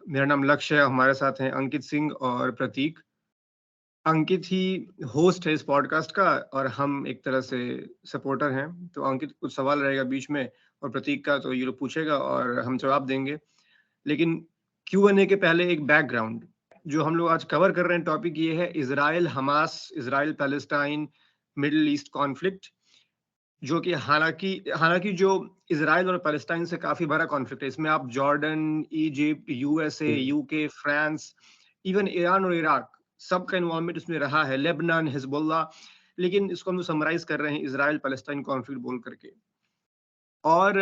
मेरा नाम लक्ष्य है, हमारे साथ हैं अंकित सिंह और प्रतीक। अंकित ही होस्ट है इस पॉडकास्ट का और हम एक तरह से सपोर्टर हैं। तो अंकित कुछ सवाल रहेगा बीच में और प्रतीक का तो ये लोग पूछेगा और हम जवाब देंगे। लेकिन Q&A के पहले एक बैकग्राउंड जो हम लोग आज कवर कर रहे हैं। टॉपिक ये है Israel Hamas, Israel Palestine middle east conflict, जो कि हालांकि हालांकि जो इजराइल और पैलेस्टाइन से काफी बड़ा कॉन्फ्लिक्ट है। इसमें आप Jordan, Egypt, USA, UK, France, even Iran और इराक सबका इन्वॉल्वमेंट इसमें रहा है, लेबनान, हिजबुल्लाह। लेकिन इसको हम समराइज कर रहे हैं इजराइल पैलेस्टाइन कॉन्फ्लिक्ट बोल करके। और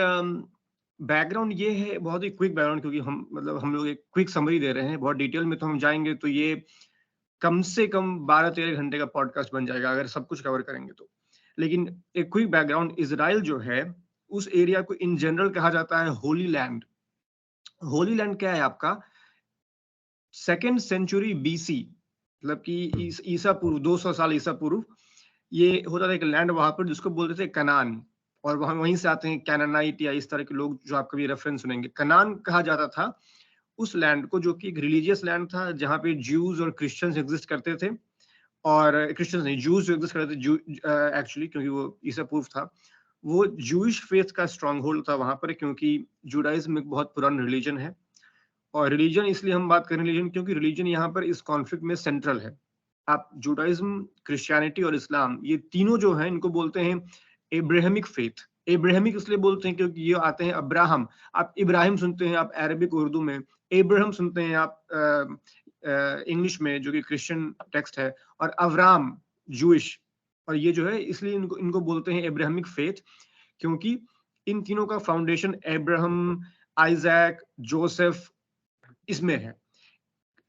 बैकग्राउंड ये है, बहुत ही क्विक बैकग्राउंड, क्योंकि हम लोग एक क्विक समरी दे रहे हैं। बहुत डिटेल में तो हम जाएंगे तो ये कम से कम 12-13 घंटे का पॉडकास्ट बन जाएगा अगर सब कुछ कवर करेंगे तो। लेकिन एक क्विक बैकग्राउंड, इजराइल जो है उस एरिया को इन जनरल कहा जाता है होली लैंड। होली लैंड क्या है आपका? 2nd सेंचुरी BC, मतलब कि ईसा पूर्व 200 साल ईसा पूर्व ये होता था एक लैंड वहां पर जिसको बोलते थे कनान। और वहीं से आते हैं कैनानाइट या इस तरह के लोग जो आप कभी रेफरेंस सुनेंगे। कनान कहा जाता था उस लैंड को, जो कि एक रिलीजियस लैंड था जहाँ पे ज्यूज और क्रिश्चियंस एग्जिस्ट करते थे। और क्रिश्चियंस नहीं, जूस जो एग्जिस्ट करते थे एक्चुअली, क्योंकि वो ईसा पूर्व था। वो जूइश फेथ का स्ट्रॉन्ग होल्ड था वहां पर, क्योंकि जुडाइज्म एक बहुत पुराना रिलीजन है। और रिलीजन इसलिए हम बात करें रिलीजन, क्योंकि रिलीजन यहाँ पर इस कॉन्फ्लिक्ट में सेंट्रल है। आप जुडाइज्म, क्रिश्चियनिटी और इस्लाम, ये तीनों जो हैं इनको बोलते हैं एब्राहमिक फेथ। एब्राहमिक इसलिए बोलते हैं क्योंकि ये आते हैं अब्राहम। आप इब्राहिम सुनते हैं आप अरबिक उर्दू में, एब्राहम सुनते हैं आप इंग्लिश में, जो कि क्रिश्चियन टेक्स्ट है, और अवराम जूइश। और ये जो है इसलिए इनको इनको बोलते हैं एब्राहमिक फेथ, क्योंकि इन तीनों का फाउंडेशन अब्राहम, आइजैक, जोसेफ इसमें है।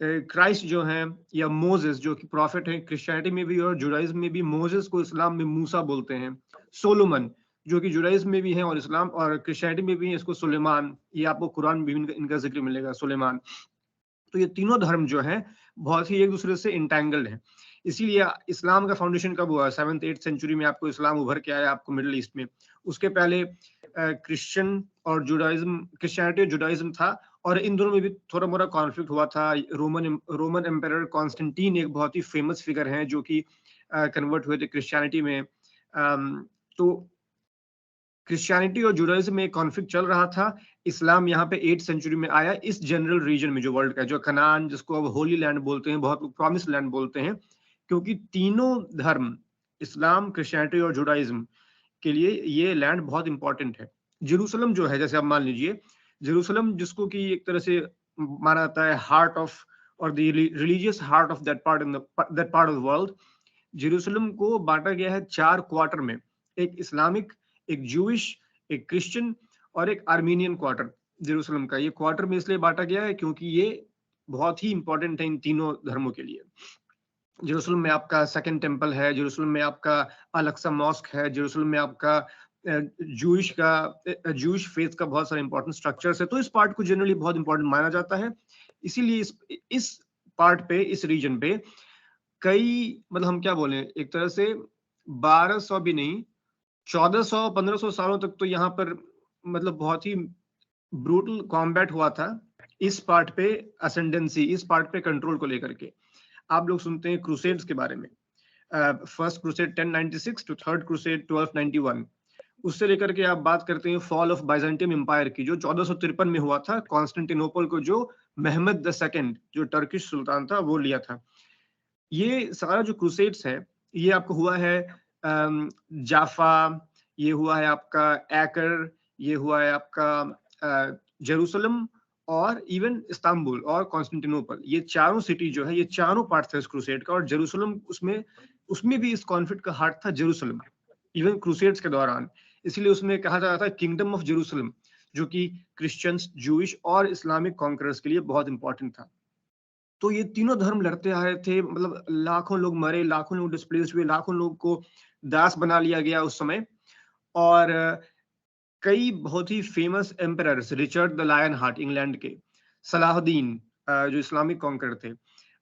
क्राइस्ट जो है या मोजेस जो कि प्रॉफिट है क्रिश्चियनिटी में भी और जुडाइज्म में भी, मोजेस को इस्लाम में मूसा बोलते हैं। सोलोमन जो कि जुडाइज्म में भी है और इस्लाम और क्रिश्चियनिटी में भी है, इसको सुलेमान, ये आपको कुरान में भी इनका जिक्र मिलेगा, सुलेमान। तो ये तीनों धर्म जो है बहुत ही एक दूसरे से इंटैंगल्ड है। इसीलिए इस्लाम का फाउंडेशन कब हुआ? 7th-8th सेंचुरी में आपको इस्लाम उभर के आया आपको मिडिल ईस्ट में। उसके पहले क्रिश्चियन और जुडाइज्म, क्रिश्चियनिटी और जुडाइज्म था। और इन दोनों में भी थोड़ा मोड़ा कॉन्फ्लिक्ट हुआ था। रोमन एम्पायर कॉन्स्टेंटीन एक बहुत ही फेमस फिगर हैं जो कि कन्वर्ट हुए थे क्रिश्चियनिटी में। तो क्रिश्चियनिटी और जुडाइज्म में कॉन्फ्लिक्ट चल रहा था। इस्लाम यहाँ पे 8th सेंचुरी में आया इस जनरल रीजन में जो वर्ल्ड का, जो कनान, जिसको अब होली लैंड बोलते हैं, बहुत प्रॉमिस लैंड बोलते हैं, क्योंकि तीनों धर्म, इस्लाम, क्रिश्चियनिटी और जुडाइज्म के लिए ये लैंड बहुत इंपॉर्टेंट है। जेरूसलम जो है, जैसे आप मान लीजिए जेरूसलम, जिसको कि एक तरह से माना जाता है हार्ट ऑफ और the religious heart of that part of the world. Jerusalem को बांटा गया है 4 क्वार्टर में, एक इस्लामिक, एक जूइश, एक क्रिश्चियन और एक आर्मीनियन क्वार्टर। जेरूसलम का ये क्वार्टर में इसलिए बांटा गया है क्योंकि ये बहुत ही इंपॉर्टेंट है इन तीनों धर्मों के लिए। जेरूसलम में आपका सेकंड टेंपल है, जेरूसलम में आपका अल-अक्सा मॉस्क है, जेरूसलम में आपका जूइश फेथ का बहुत सारे इंपॉर्टेंट स्ट्रक्चर्स है। तो इस पार्ट को जनरली बहुत इंपॉर्टेंट माना जाता है। इसीलिए इस पार्ट पे, इस रीजन पे कई, मतलब हम क्या बोले, एक तरह से 1200 भी नहीं, 1400-1500 सालों तक तो यहाँ पर मतलब बहुत ही ब्रूटल कॉम्बैट हुआ था इस पार्ट पे, असेंडेंसी, इस पार्ट पे कंट्रोल को लेकर के। आप लोग सुनते हैं क्रूसेड्स के बारे में, first crusade 1096 to third crusade 1291। उससे लेकर के आप बात करते हैं फॉल ऑफ बाइजेंटियन एम्पायर की, जो 1453 में हुआ था। कॉन्स्टेंटिनोपल को जो महमद द सेकंड, जो टर्किश सुल्तान था, वो लिया था। ये सारा जो क्रूसेड्स है ये आपको हुआ है जाफा, ये हुआ है आपका एकर, ये हुआ है आपका जेरूसलम और इवन इस्तांबुल और कॉन्स्टेंटिनोपल। ये चारों सिटी जो है, ये चारों पार्ट थे इस क्रूसेड का। और जेरूसलम उसमें उसमें भी इस कॉन्फ्लिक्ट का हार्ट था जेरूसलम, इवन क्रूसेड्स के दौरान। इसलिए उसमें कहा जाता था किंगडम ऑफ जेरूसलम, जो कि क्रिश्चियंस, जूइश और इस्लामिक कॉन्करर्स के लिए बहुत इंपॉर्टेंट था। तो ये तीनों धर्म लड़ते आ रहे थे, मतलब लाखों लोग मरे, लाखों लोग डिस्प्लेस हुए, लाखों लोग को दास बना लिया गया उस समय। और कई बहुत ही famous emperors, Richard the lionheart England के, सलाहुद्दीन जो इस्लामिक कॉन्कर थे,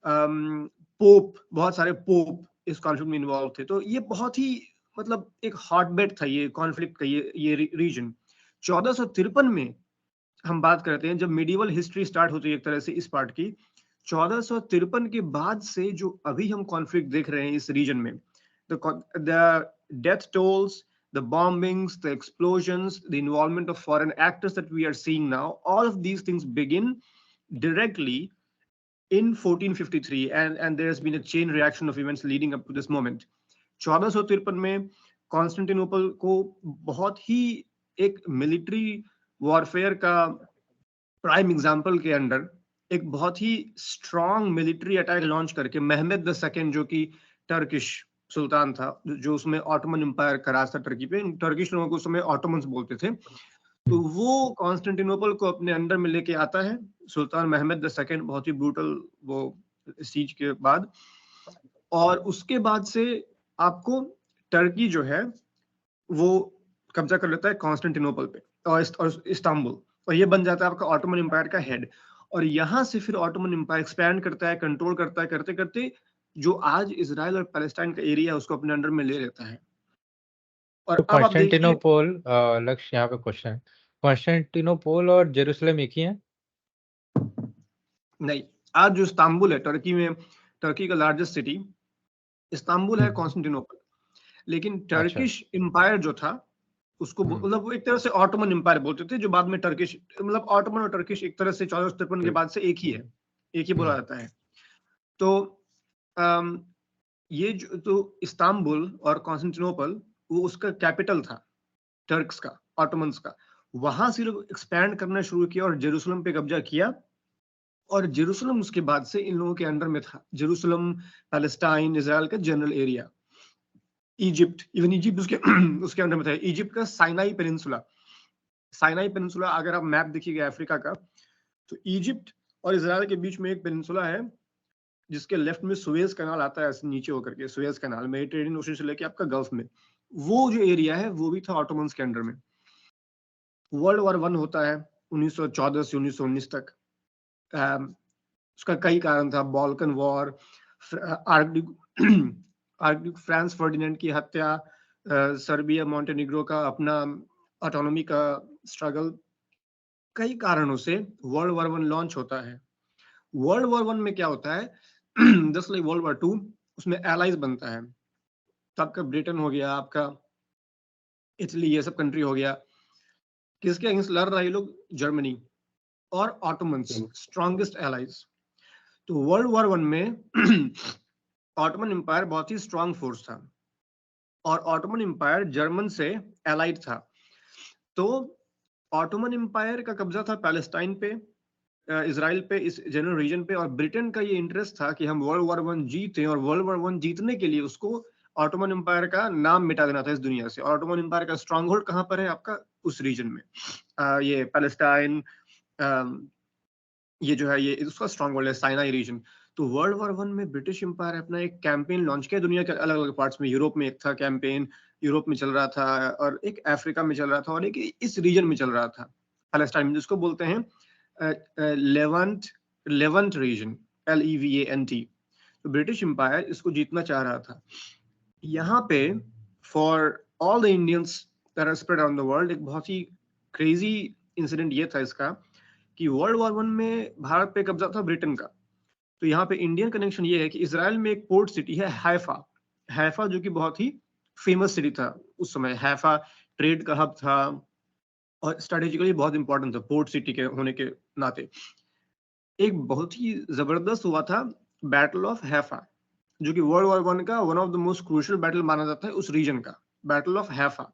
पोप, बहुत सारे पोप इस कॉन्फ्लिक्ट में इन्वॉल्व थे। तो ये बहुत ही मतलब एक हॉटबेड था ये कॉन्फ्लिक्ट का, ये रीजन। 1453 में हम बात करते हैं, जब मिडिवल हिस्ट्री स्टार्ट होती है एक तरह से इस पार्ट की, 1453 के बाद से जो अभी हम कॉन्फ्लिक्ट देख रहे हैं इस रीजन में, the death tolls, the bombings, the explosions, the involvement of foreign actors that we are seeing now, all of these things begin directly in 1453, and there has been a chain reaction of events leading up to this moment. 1453 में Constantinople को बहुत ही एक military warfare का prime example के under एक बहुत ही strong military attack launch करके Mehmed the second, जो कि टर्किश सुल्तान था, जो उसमें ऑटोमन एम्पायर का राज था टर्की पे, टर्किश लोगों को उस समय ऑटोमन्स बोलते थे, तो वो कॉन्स्टेंटिनोपल को अपने अंडर में लेके आता है सुल्तान महमद द सेकेंड, बहुत ही ब्रूटल वो सीज के बाद। और उसके बाद से आपको टर्की जो है वो कब्जा कर लेता है कॉन्स्टेंटिनोपल पे और इस्तांबुल, और ये बन जाता है आपका ऑटोमन एम्पायर का हेड। और यहाँ से फिर ऑटोमन एम्पायर एक्सपैंड करता है, कंट्रोल करता है, करते करते जो आज इजराइल और पैलेस्टाइन का एरिया है उसको अपने अंडर में ले लेता है। और तो अब आप देखिए, कॉन्स्टेंटिनोपोल, लक्ष्य यहाँ पे क्वेश्चन, कॉन्स्टेंटिनोपोल और जेरूसलम एक ही है? नहीं, आज जो इस्तांबुल है टर्की में, टर्की का लार्जेस्ट सिटी इस्तांबुल है, कॉन्स्टेंटिनोपल। लेकिन अच्छा। टर्किश एम्पायर जो था उसको मतलब वो एक तरह से ऑटोमन एम्पायर बोलते थे, जो बाद में टर्किश, मतलब ऑटोमन और टर्किश एक तरह से 1453 के बाद से एक ही है, एक ही बोला जाता है। तो ये जो तो इस्तांबुल और कॉन्स्टेंटिनोपल वो उसका कैपिटल था टर्क्स का, ऑटोमन्स का। वहां से लोग एक्सपैंड करना शुरू किया और जेरूसलम पे कब्जा किया, और जेरूसलम उसके बाद से इन लोगों के अंडर में था। जेरूसलम, पैलेस्टाइन, इजराइल का general area, Egypt, even Egypt उसके उसके अंडर में था। इजिप्ट का साइनाई पेनिनसुला, साइनाई पेनिनसुला अगर आप मैप देखिएगा अफ्रीका का, तो इजिप्ट और इजराइल के बीच में एक पेनिनसुला है जिसके लेफ्ट में सुएज कनाल आता है ऐसे नीचे होकर के, सुएज कनाल मेडिटेरेनियन ओशन से लेके आपका गल्फ में, वो जो एरिया है वो भी था ऑटोमन्स के अंडर में। वर्ल्ड वॉर 1 होता है 1914 से 1919 तक। उसका कई कारण था, बॉल्कन वॉर, आर्कड्यूक फ्रांस फर्डिनेंड की हत्या, सर्बिया मॉन्टेनिग्रो का अपना ऑटोनॉमी का स्ट्रगल, कई कारणों से वर्ल्ड वॉर 1 लॉन्च होता है। वर्ल्ड वॉर 1 में क्या होता है जस्ट लाइक वर्ल्ड वॉर 2, उसमें एलाइज बनता है। तो आपका ब्रिटेन हो गया, आपका इटली, ये सब कंट्री हो गया। किसके अगेंस्ट लड़ रहा है ये लोग? जर्मनी और ऑटोमन्स, स्ट्रॉन्गेस्ट एलाइज। तो वर्ल्ड वॉर 1 में ऑटोमन एम्पायर बहुत ही स्ट्रॉन्ग फोर्स था, और ऑटोमन एम्पायर जर्मन से एलाइड था। तो ऑटोमन एम्पायर का कब्जा था पैलेस्टाइन पे, इजराइल पे, इस जनरल रीजन पे, और ब्रिटेन का ये इंटरेस्ट था कि हम वर्ल्ड वॉर 1 जीते, और वर्ल्ड वॉर 1 जीतने के लिए उसको ऑटोमन एम्पायर का नाम मिटा देना था इस दुनिया से। और ऑटोमन एम्पायर का स्ट्रॉन्ग होल्ड कहाँ पर है आपका? उस रीजन में, ये पैलेस्टाइन, ये जो है ये उसका स्ट्रॉन्ग होल्ड है, साइनाई रीजन। तो वर्ल्ड वॉर 1 में ब्रिटिश एम्पायर अपना एक कैंपेन लॉन्च किया दुनिया के अलग अलग पार्ट्स में। यूरोप में एक था कैंपेन, यूरोप में चल रहा था, और एक अफ्रीका में चल रहा था, और एक इस रीजन में चल रहा था पैलेस्टाइन में, जिसको बोलते हैं लेवंट, लेवंट रीजन, LEVANT। तो ब्रिटिश एम्पायर इसको जीतना चाह रहा था। यहाँ पे for all the Indians that are spread around the world, एक बहुत ही क्रेजी इंसिडेंट ये था इसका कि वर्ल्ड वॉर 1 में भारत पे कब्जा था ब्रिटेन का। तो यहाँ पे इंडियन कनेक्शन ये है कि इजराइल में एक पोर्ट सिटी है हैफा, हैफा जो कि बहुत ही फेमस सिटी था उस समय। हैफा ट्रेड का हब था और स्ट्रेटेजिकली बहुत इंपॉर्टेंट था पोर्ट सिटी के होने के नाते। एक बहुत ही जबरदस्त हुआ था बैटल ऑफ हैफा, जो कि वर्ल्ड वॉर 1 का one of the most crucial battle माना जाता है उस रीजन का, बैटल ऑफ हैफा,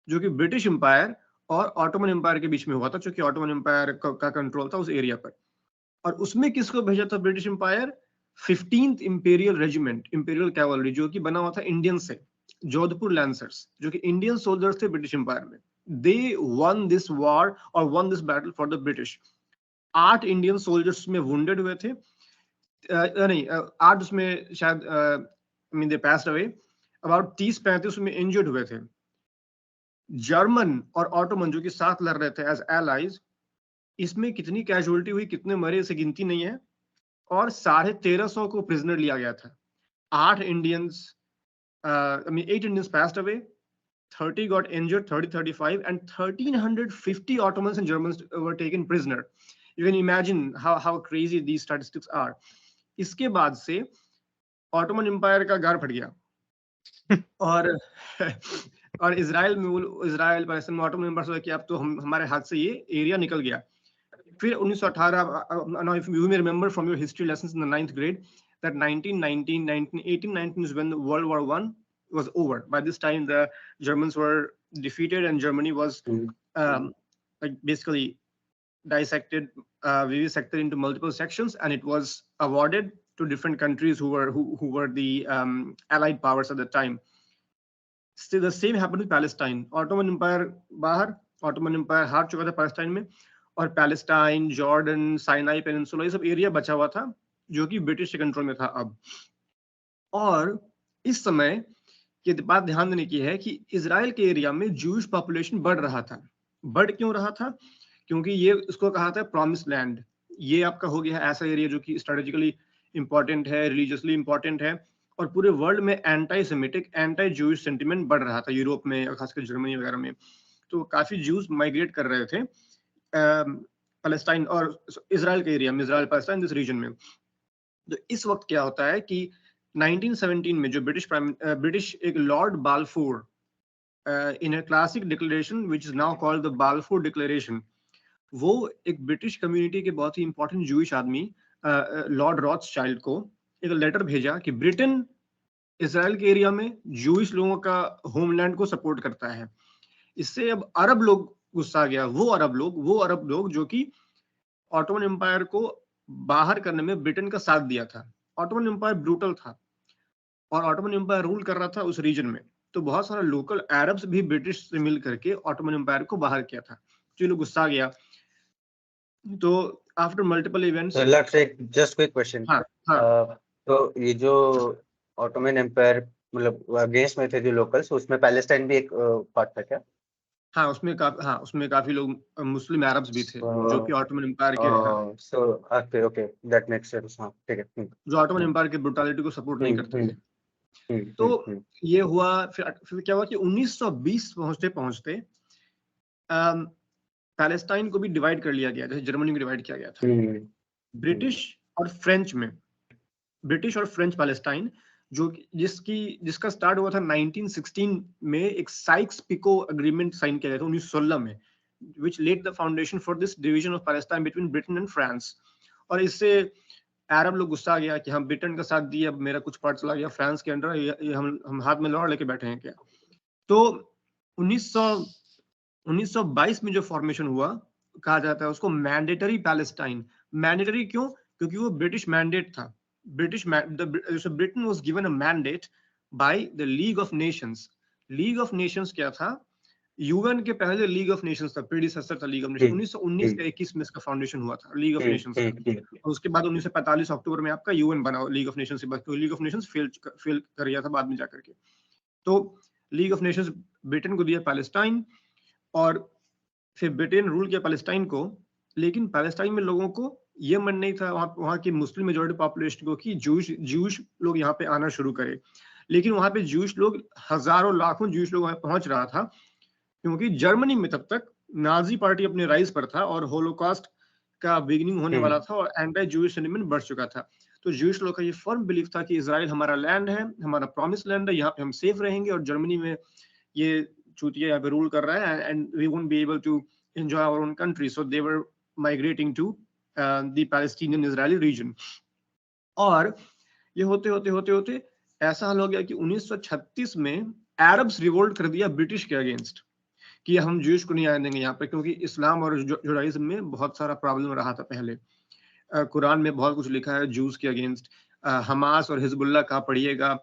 जो कि ब्रिटिश एम्पायर और ऑटोमन एम्पायर के बीच में हुआ था, क्योंकि ऑटोमन एम्पायर का कंट्रोल था उस एरिया पर। और उसमें किसको भेजा था British empire? 15th imperial regiment, imperial cavalry, जो कि बना हुआ था इंडियन से, जोधपुर लैंसर्स, जो कि इंडियन सोल्जर्स थे ब्रिटिश एम्पायर में। दे वन दिस वॉर और one this battle for the British. 8 Indian soldiers में वुंडेड हुए थे, नहीं 8 उसमें शायद I mean they passed away, about 30-35 में इंजर्ड हुए थे। जर्मन और ऑटोमन जो कि साथ लड़ रहे थे एज एलाइज, इसमें कितनी कैजुअलिटी हुई, कितने मरे, इसे गिनती नहीं है। और 1350 को प्रिजनर लिया गया था। 8 Indians, 8 Indians passed away, 30 got injured, 35, and 1,350 Ottomans and Germans were taken prisoner. You can imagine how crazy these statistics are. इसके बाद से ऑटोमन एम्पायर का गार फट गया और और इसराइल पैलेस्टाइन में ऑटोमन एम्पायर सोचा कि अब तो हमारे हाथ से ये एरिया निकल गया. फिर 1918, now if you may remember from your history lessons in the 9th grade that 1919 is when World War I was over. By this time the Germans were defeated and Germany was like basically dissected, vivisected into multiple sections, and it was awarded to different countries who were the allied powers at the time. Still the same happened with Palestine. Ottoman Empire बाहर, Ottoman Empire हार चुका था Palestine में, और Palestine, Jordan, Sinai peninsula, ये सब area बचा हुआ था जो कि ब्रिटिश के कंट्रोल में था अब. और इस समय ये बात ध्यान देने की है कि इजराइल के एरिया में जूश पॉपुलेशन बढ़ रहा था. बढ़ क्यों रहा था? क्योंकि ये उसको कहा था प्रॉमिस लैंड. ये आपका हो गया है ऐसा एरिया जो कि स्ट्रेटेजिकली इंपॉर्टेंट है, रिलीजियसली इंपॉर्टेंट है, और पूरे वर्ल्ड में anti semitic, anti Jewish sentiment बढ़ रहा था यूरोप में और खासकर जर्मनी वगैरह में. तो काफी जूस माइग्रेट कर रहे थे पैलेस्टाइन और इजराइल के एरिया में, इजराइल पैलेस्टाइन दिस रीजन में. तो इस वक्त क्या होता है कि 1917 में जो ब्रिटिश एक Lord Balfour in a classic declaration which is now called the Balfour declaration, वो एक ब्रिटिश कम्युनिटी के बहुत ही इंपॉर्टेंट जूइश आदमी लॉर्ड रॉथस्चाइल्ड को एक लेटर भेजा कि ब्रिटेन इजराइल के एरिया में जूइश लोगों का होमलैंड को सपोर्ट करता है. इससे अब अरब लोग गुस्सा गया, वो अरब लोग जो कि ऑटोमन एम्पायर को बाहर करने में ब्रिटेन का साथ दिया था. ऑटोमन एम्पायर ब्रूटल था और ऑटोमन एम्पायर रूल कर रहा था उस रीजन में, तो बहुत सारे लोकल अरब्स भी ब्रिटिश से मिल करके ऑटोमन एम्पायर को बाहर किया था. जो लोग गुस्सा गया, तो after multiple events. Just quick question. तो ये जो ऑटोमन एम्पायर मतलब अगेंस्ट में थे जो लोकल्स, उसमें पैलेस्टाइन भी एक पार्ट था क्या? हाँ, उसमें काफी लोग मुस्लिम अरब्स भी थे जो कि ऑटोमन एम्पायर के so okay that makes sense. हां, ठीक है. जो ऑटोमन एम्पायर के ब्रुटैलिटी को सपोर्ट नहीं करते थे. तो ये हुआ. फिर क्या हुआ कि 1920 पहुंचते पैलेस्टाइन को भी डिवाइड कर लिया गया, जैसे जर्मनी को डिवाइड किया गया था. ब्रिटिश और फ्रेंच पैलेस्टाइन, जो जिसका स्टार्ट हुआ था 1916 में एक साइक्स पिको एग्रीमेंट साइन किया गया था 1916 में, which laid the foundation for this division of Palestine between Britain and France. और इससे अरब लोग गुस्सा गया कि हम ब्रिटेन का साथ दिए, अब मेरा कुछ पार्ट चला गया फ्रांस के अंडर, ये हम हाथ में लौड़ लेके बैठे हैं क्या. तो 1922 में जो फॉर्मेशन हुआ, कहा जाता है उसको मैंडेटरी पैलेस्टाइन. मैंडेटरी क्यों? क्योंकि वो ब्रिटिश मैंडेट था. Britain was given a mandate by the League of Nations. League of Nations क्या था? यूएन के पहले लीग ऑफ नेशंस था, प्रीडिसेसर था लीग ऑफ नेशंस. 1919 का 21 में इसका फाउंडेशन हुआ था लीग ऑफ नेशंस का. और उसके बाद 1945 अक्टूबर में आपका यूएन बना लीग ऑफ नेशंस के बाद, लीग ऑफ नेशंस फेल कर गया था बाद में जाकर के. तो लीग ऑफ नेशंस ब्रिटेन को दिया पैलेस्टाइन, और फिर ब्रिटेन रूल किया पैलेस्टाइन को. लेकिन पैलेस्टाइन में लोगों को ये मन नहीं था वहाँ की मुस्लिम मेजॉरिटी पॉपुलेशन को कि जूश लोग यहाँ पे आना शुरू करे. लेकिन वहाँ पे जूश लोग, हजारों लाखों जूश लोग वहाँ पहुंच रहा था, क्योंकि जर्मनी में तब तक नाजी पार्टी अपने राइज पर था और होलोकॉस्ट का बिगिनिंग होने वाला था और एंटी जूश सेंटिमेंट बढ़ चुका था. तो जूश लोग का ये फर्म बिलीफ था कि इजराइल हमारा लैंड है, हमारा प्रॉमिस लैंड है, यहाँ पे हम सेफ रहेंगे, और जर्मनी में ये चूतिया यहाँ पे रूल कर रहा है and we won't be able to enjoy our own country. So they were migrating to the Palestinian Israeli region. और ये होते ऐसा हाल हो गया कि 1936 में अरब्स रिवोल्ट कर दिया ब्रिटिश के अगेंस्ट कि हम जूश को नहीं आने देंगे यहाँ पे, क्योंकि इस्लाम और जुडाइज्म में बहुत सारा प्रॉब्लम रहा था पहले. कुरान में बहुत कुछ लिखा है जूस के अगेंस्ट. हमास और हिजबुल्लाह का पढ़िएगा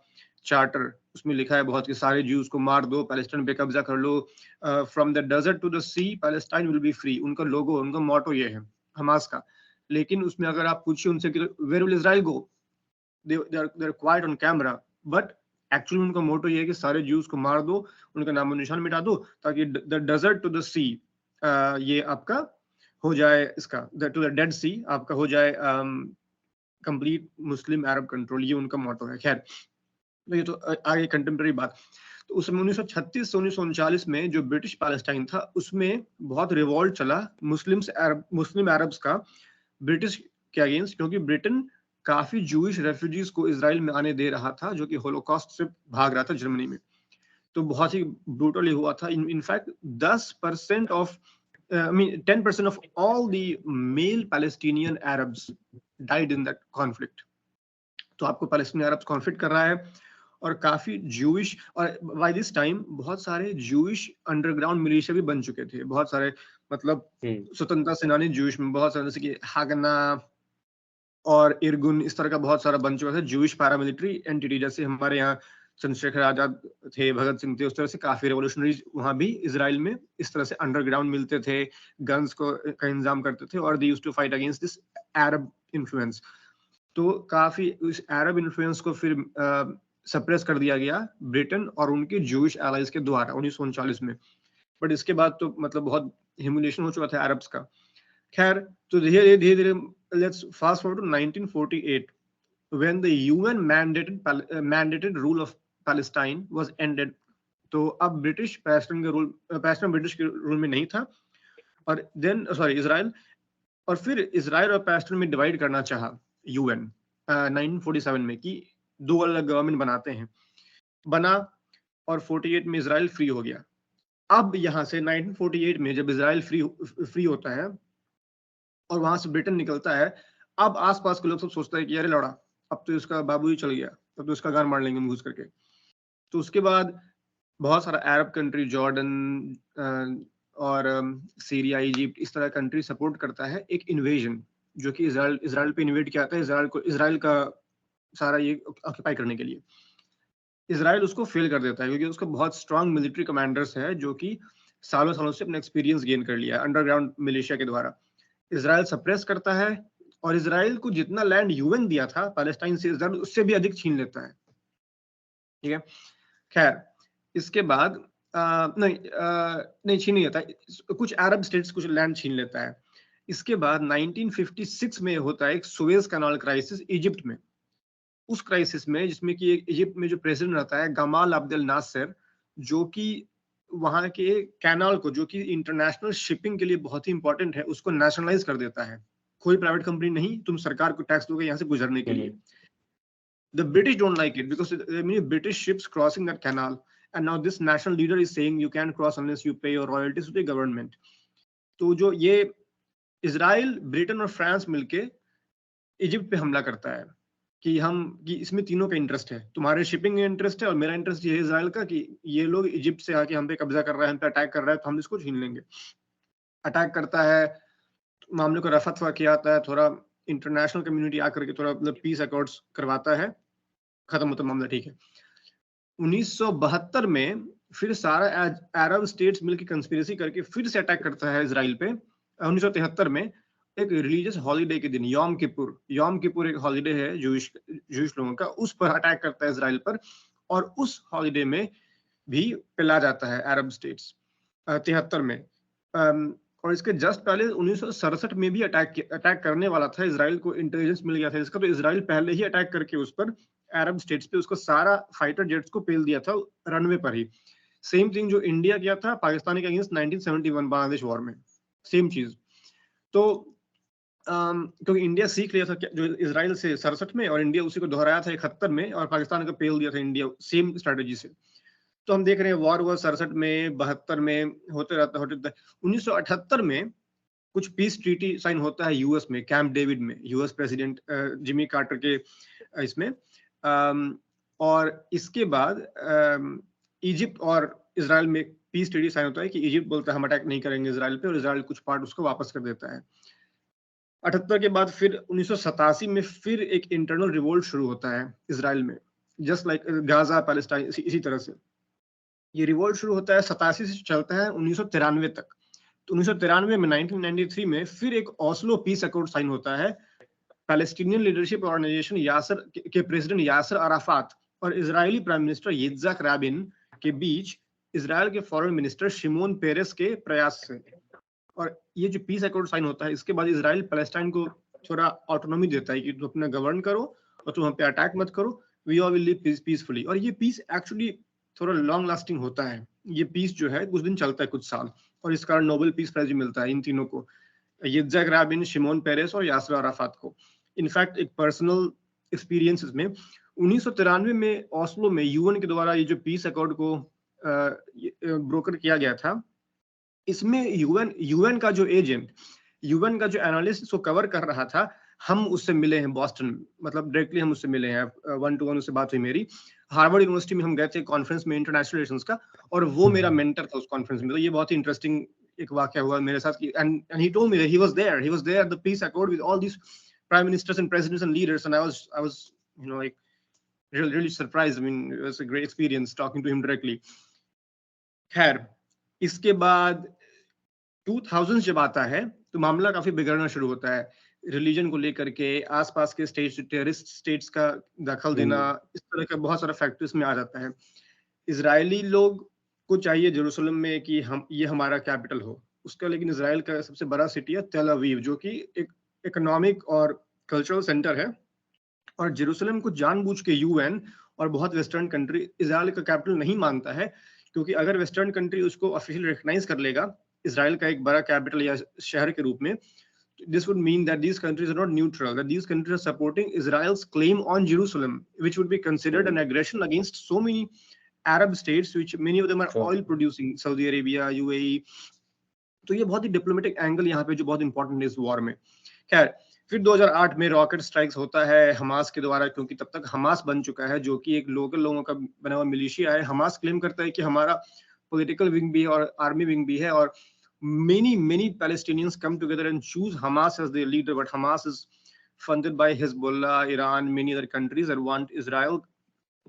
चार्टर, उसमें लिखा है बहुत कि सारे जूस को मार दो, पैलेस्टाइन पे कब्जा कर लो, from the desert to the sea Palestine will be free. उनका लोगो, उनका मोटो ये है हमास का. लेकिन उसमें अगर आप पूछिए उनसे कि where will Israel go, they are quiet on camera, but actually उनका मोटो ये है कि सारे जूस को मार दो, उनका नामो निशान मिटा दो, ताकि द डेजर्ट टू द सी ये आपका हो जाए, इसका टू द डेड सी आपका हो जाए कंप्लीट मुस्लिम अरब कंट्रोल. ये उनका मोटो है. खैर, तो ये तो आगे कंटेम्प्रेरी बात. तो उसमें 1936 से 1939 में जो ब्रिटिश पैलेस्टाइन था उसमें बहुत रिवॉल्ट चला मुस्लिम अरब्स का ब्रिटिश के अगेंस्ट, क्योंकि ब्रिटेन काफी जूइश रेफ्यूजीज को इजराइल में आने दे रहा था जो कि होलोकॉस्ट से भाग रहा था जर्मनी में। तो बहुत ही ब्रूटली हुआ था। In fact 10% of 10% of all the male Palestinian Arabs died in that conflict. तो आपको पैलेस्टीनी अरब्स कॉन्फ्लिक्ट कर रहा है और काफी जूइश, और बाय दिस टाइम बहुत सारे जूइश अंडरग्राउंड मिलिशिया भी बन चुके थे। बहुत सारे मतलब स्वतंत्रता सेनानी जूइश में बहुत सारे, जैसे कि हागना और इरगुन, इस तरह का बहुत सारा बन चुका था जूइश पैरामिलिट्री एंटिटी। जैसे हमारे यहाँ चंद्रशेखर आजाद थे, भगत सिंह थे, उस तरह से काफी रेवोल्यूशनरीज वहां भी इजराइल में इस तरह से अंडरग्राउंड मिलते थे, गन्स का इंतजाम करते थे, और they used to fight against this Arab influence. तो काफी उस अरब इन्फ्लुएंस को फिर सप्रेस कर दिया गया ब्रिटेन और उनके जूइश एलाइज के द्वारा 1939 में। बट इसके बाद तो मतलब बहुत ह्यूमिलिएशन हो चुका था अरब्स का। खैर, तो धीरे धीरे let's fast forward to 1948 when the UN mandated rule of Palestine was ended। तो अब ब्रिटिश पैलेस्टाइन ब्रिटिश के रूल में नहीं था, और देन इजराइल, और फिर इजराइल और पैलेस्टाइन में डिवाइड करना चाहा UN 1947 में कि दो अलग गवर्नमेंट बनाते हैं, बना, और 48 में इजराइल फ्री हो गया। अब यहाँ से 1948 में जब इजराइल फ्री होता है और वहां से ब्रिटेन निकलता है, अब आसपास के लोग सब सोचते हैं कि अरे लौड़ा, अब तो इसका बाबू ही चल गया, अब तो इसका गान मार लेंगे घुस करके। तो उसके बाद बहुत सारा अरब कंट्री, जॉर्डन और सीरिया, इजिप्ट, इस तरह कंट्री सपोर्ट करता है एक इन्वेजन जो कि इजराइल पे इन्वेड किया था, इजराइल का सारा ये ऑक्यूपाई करने के लिए। इजराइल उसको फेल कर देता है क्योंकि उसका बहुत स्ट्रांग मिलिट्री कमांडर्स है जो कि सालों सालों से अपना एक्सपीरियंस गेन कर लिया अंडरग्राउंड मिलिशिया के द्वारा। इजराइल सप्रेस करता है और इजराइल को जितना लैंड यूएन दिया था पैलेस्टाइन से, इजराइल उससे भी अधिक छीन लेता है। ठीक है, खैर इसके बाद नहीं छीन नहीं लेता, कुछ अरब स्टेट्स कुछ लैंड छीन लेता है। इसके बाद 1956 में होता है एक सुएज कैनाल क्राइसिस इजिप्ट में। उस क्राइसिस में, जिसमें कि इजिप्ट में जो प्रेसिडेंट रहता है गमाल अब्देल नासिर, जो कि वहां के कैनाल को, जो कि इंटरनेशनल शिपिंग के लिए बहुत ही इंपॉर्टेंट है, उसको नेशनलाइज कर देता है। कोई प्राइवेट कंपनी नहीं, तुम सरकार को टैक्स दोगे यहाँ से गुजरने के लिए। The British don't like it because there are many British ships crossing that canal, and now this national leader is saying you can't cross unless you pay your royalties to the government. तो जो ये Israel, Britain और France मिलके Egypt पे हमला करता है कि इसमें तीनों का इंटरेस्ट है, तुम्हारे शिपिंग में इंटरेस्ट है और मेरा इंटरेस्ट ये है इजराइल का कि ये लोग इजिप्ट से आके हम पे कब्जा कर रहा है, हम पे अटैक कर रहा है, तो हम इसको छीन लेंगे। अटैक करता है, मामले को रफा किया जाता है, थोड़ा इंटरनेशनल कम्युनिटी आकर के थोड़ा मतलब पीस अकॉर्ड्स करवाता है, खत्म होता मामला। ठीक है, 1972 में फिर सारा अरब स्टेट्स मिलकर कंस्पिरेसी करके फिर से अटैक करता है इजराइल पे। 1973 में एक रिलीजियस हॉलीडे के दिन, योम किपुर एक हॉलीडे है जूइश लोगों का, उस पर अटैक करता है इजराइल पर, और उस हॉलीडे में भी पिला जाता है अरब स्टेट्स 73 में। और इसके जस्ट पहले 1967 में भी अटैक करने वाला था, इजराइल को इंटेलिजेंस मिल गया था इसका, तो इजराइल पहले ही अटैक करके उस पर अरब स्टेट्स पे उसको सारा फाइटर जेट्स को पेल दिया था रनवे पर ही। सेम थिंग जो इंडिया किया था पाकिस्तान के अगेंस्ट 1971 बांग्लादेश वॉर में, सेम चीज। तो क्योंकि इंडिया सीख लिया था जो इजराइल से 67 में, और इंडिया उसी को दोहराया था 71 में, और पाकिस्तान को पेल दिया था इंडिया सेम स्ट्रेटेजी से। तो हम देख रहे हैं वॉर हुआ 67 में, 72 में, होते रहता। 1978 में कुछ पीस ट्रीटी साइन होता है यूएस में, कैंप डेविड में, यूएस प्रेसिडेंट जिमी कार्टर के इसमें। और इसके बाद इजिप्ट और इजराइल में पीस ट्रीटी साइन होता है कि इजिप्ट बोलता है हम अटैक नहीं करेंगे इजराइल पे, और इजराइल कुछ पार्ट उसको वापस कर देता है। 78 के बाद फिर 1987 में फिर एक इंटरनल रिवोल्ट शुरू होता है इजराइल में, जस्ट लाइक गाजा पैलेस्टाइन, इसी तरह से ये रिवोल्ट शुरू होता है। 87 से चलता है 1993 तक। तो 1993 में 1993 में फिर एक ओस्लो पीस अकॉर्ड साइन होता है पैलेस्टीनियन लीडरशिप ऑर्गेनाइजेशन यासर के प्रेसिडेंट यासर अराफात और इजरायली प्राइम मिनिस्टर यित्ज़हाक राबिन के बीच, इजराइल के फॉरेन मिनिस्टर शिमोन पेरेस के प्रयास से। और ये जो पीस अकॉर्ड साइन होता है, इसके बाद इजराइल पैलेस्टाइन को थोड़ा ऑटोनॉमी देता है कि तुम अपना गवर्न करो और तुम हम पे अटैक मत करो, we all will live peacefully. और ये पीस एक्चुअली थोड़ा लॉन्ग लास्टिंग होता है। ये पीस जो है कुछ दिन चलता है, कुछ साल, और इस कारण नोबेल पीस प्राइज भी मिलता है इन तीनों को, यित्ज़हाक राबिन, शिमोन पेरेस और यासिर अराफात को। इनफैक्ट एक पर्सनल एक्सपीरियंस में 1993 में ओस्लो में यूएन के द्वारा ये जो पीस अकॉर्ड को ब्रोकर किया गया था, इसमें यूएन का जो एजेंट, यूएन का जो एनालिस्ट इसको कवर कर रहा था, हम उससे मिले हैं बॉस्टन, मतलब डायरेक्टली हम उससे मिले हैं, 1 to 1 उससे बात हुई मेरी। हार्वर्ड यूनिवर्सिटी में हम गए थे कॉन्फ्रेंस में इंटरनेशनल रिलेशंस का, और वो मेरा मेंटर था उस कॉन्फ्रेंस में। तो ये बहुत ही इंटरेस्टिंग एक वाकया हुआ मेरे साथ कि and he told me that he was there at the peace accord with all this prime ministers and presidents and leaders, and I was you know like really surprised. I mean, it was a great experience talking to him directly. खैर, इसके बाद 2000 जब आता है तो मामला काफी बिगड़ना शुरू होता है, रिलीजन को लेकर के, आसपास के स्टेट्स, टेररिस्ट स्टेट्स का दखल देना, इस तरह का बहुत सारा फैक्टर्स में आ जाता है। इजरायली लोग को चाहिए जेरूसलम में कि हम ये हमारा कैपिटल हो उसका, लेकिन इसराइल का सबसे बड़ा सिटी है तेल अवीव, जो कि एक इकोनॉमिक और कल्चरल सेंटर है, और जेरूसलम को जानबूझ के यूएन और बहुत वेस्टर्न कंट्री इजराइल का कैपिटल नहीं मानता है, क्योंकि अगर वेस्टर्न कंट्री उसको ऑफिशियली रिकॉग्नाइज कर लेगा इजराइल का एक बड़ा कैपिटल या शहर के रूप में, this would mean that these countries are not neutral, that these countries are supporting Israel's claim on Jerusalem, which would be considered an aggression against so many Arab states, which many of them are oil producing, Saudi Arabia, UAE. तो ये बहुत ही diplomatic angle यहाँ पे जो बहुत important है इस war में। खैर, फिर 2008 में रॉकेट स्ट्राइक्स होता है हमास के द्वारा, क्योंकि तब तक हमास बन चुका है, जो कि एक लोकल लोगों का बना हुआ मिलिशिया है। हमास क्लेम करता है कि हमारा पॉलिटिकल विंग भी है और आर्मी विंग भी है, और many Palestinians come together and choose Hamas as their leader, but Hamas is funded by Hezbollah, Iran, many other countries that want Israel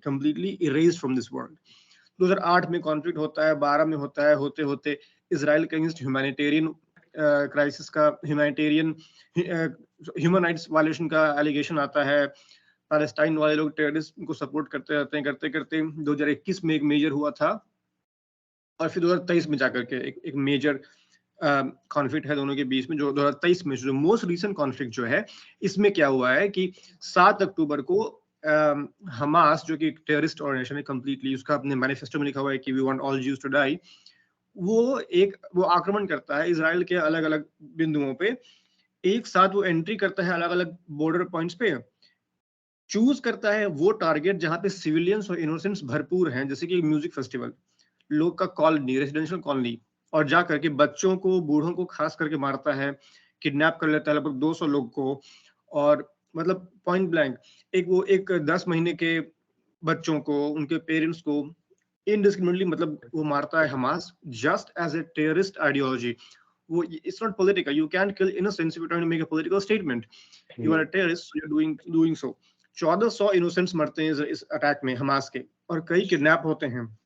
completely erased from this world. 2008 में conflict होता है, 12 में होता है, होते होते इसराइल के अगेंस्ट ह्यूमैनिटेरियन क्राइसिस का, ह्यूमन राइट्स वायलेशन का एलिगेशन आता है। पैलेस्टाइन वाले लोग टेररिस्ट को सपोर्ट करते रहते हैं, करते करते 2021 में एक मेजर हुआ था, और फिर 2023 में जाकर के एक मेजर कॉन्फ्लिक्ट है दोनों के बीच में, जो 2023 में जो मोस्ट रीसेंट कॉन्फ्लिक्ट जो है, इसमें क्या हुआ है कि 7 अक्टूबर को हमास, जो कि टेररिस्ट ऑर्गेनाइजेशन है कंप्लीटली, उसका अपने मैनिफेस्टो में लिखा हुआ है कि we want all Jews to die, वो आक्रमण करता है इजराइल के अलग अलग बिंदुओं पे, एक साथ वो एंट्री करता है अलग अलग बॉर्डर पॉइंट्स पे, चूज करता है वो टारगेट जहां पे सिविलियंस और इनोसेंट्स भरपूर हैं, जैसे कि म्यूजिक फेस्टिवल, लोग का कॉलोनी, रेजिडेंशियल कॉलोनी, और जा करके बच्चों को, बूढ़ों को खास करके मारता है, किडनैप कर लेता है लगभग 200 लोग को, और मतलब पॉइंट ब्लैंक एक 10 महीने के बच्चों को, उनके पेरेंट्स को इनडिस्क्रिमिनेटली मतलब वो मारता है Hamas, just as a terrorist ideology. वो it's not political, you can kill innocents if you trying to make a political statement, you are a terrorist, so you are doing so. 1400 innocents मरते हैं इस attack में Hamas के, और कई kidnap होते हैं,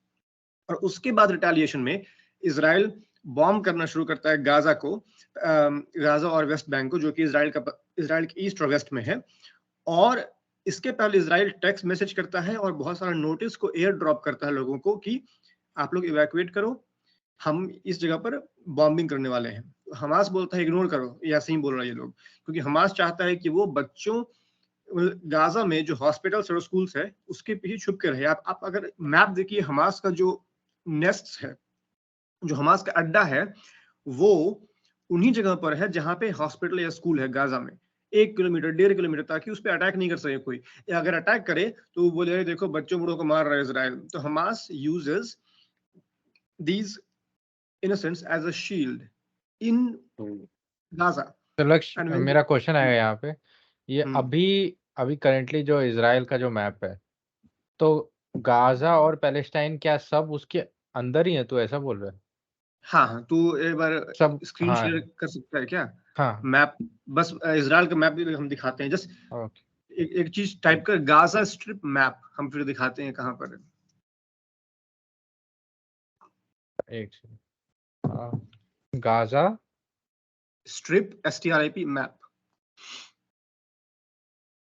और उसके बाद रिटेलिएशन में इजराइल बॉम्ब करना शुरू करता है गाजा को, गाजा और वेस्ट बैंक को, जो कि इजराइल के ईस्ट और वेस्ट में है। और इसके पहले इजराइल टेक्स्ट मैसेज करता है और बहुत सारा नोटिस को एयर ड्रॉप करता है लोगों को कि आप लोग इवैक्यूएट करो, हम इस जगह पर बॉम्बिंग करने वाले हैं। हमास बोलता है इग्नोर करो, ये ऐसे ही बोल रहा है ये लोग, क्योंकि हमास चाहता है कि वो बच्चों गाजा में जो हॉस्पिटल्स और स्कूल्स है उसके पीछे छुप के रहे। आप अगर मैप देखिए, हमास का जो नेस्ट है, जो हमास का अड्डा है, वो उन्हीं जगह पर है जहां पे हॉस्पिटल या स्कूल है गाजा में, 1 किलोमीटर 1.5 किलोमीटर, ताकि उस पर अटैक नहीं कर सके कोई, या अगर अटैक करे तो वो बोले देखो बच्चों बूढ़ों को मार रहा है इसराइल। तो Hamas uses these innocents as a shield in Gaza. तो लक्ष्य, मेरा क्वेश्चन आएगा यहाँ पे, ये अभी करेंटली जो इजराइल का जो मैप है, तो गाजा और पैलेस्टाइन क्या सब उसके अंदर ही है, तो ऐसा बोल रहे हैं? हाँ, तू एक बार सब स्क्रीन शेयर कर सकता है क्या? हाँ, मैप, बस इजराइल का मैप भी हम दिखाते हैं, जस्ट ओके, एक चीज टाइप कर, गाजा स्ट्रिप मैप, हम फिर दिखाते हैं कहाँ पर है। एक second, Gaza strip STRIP map.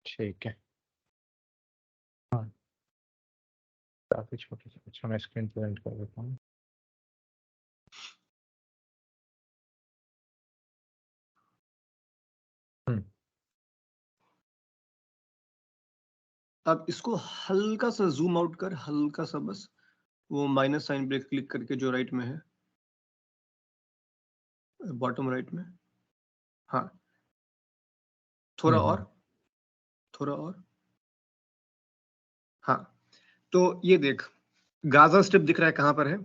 ठीक है, हाँ, काफी छोटी सी, अच्छा मैं स्क्रीन प्रिंट कर देता हूँ। अब इसको हल्का सा जूम आउट कर, हल्का सा बस, वो माइनस साइन पे क्लिक करके जो राइट में है, बॉटम राइट में, हाँ थोड़ा और, हाँ। तो ये देख, गाजा स्ट्रिप दिख रहा है कहाँ पर है?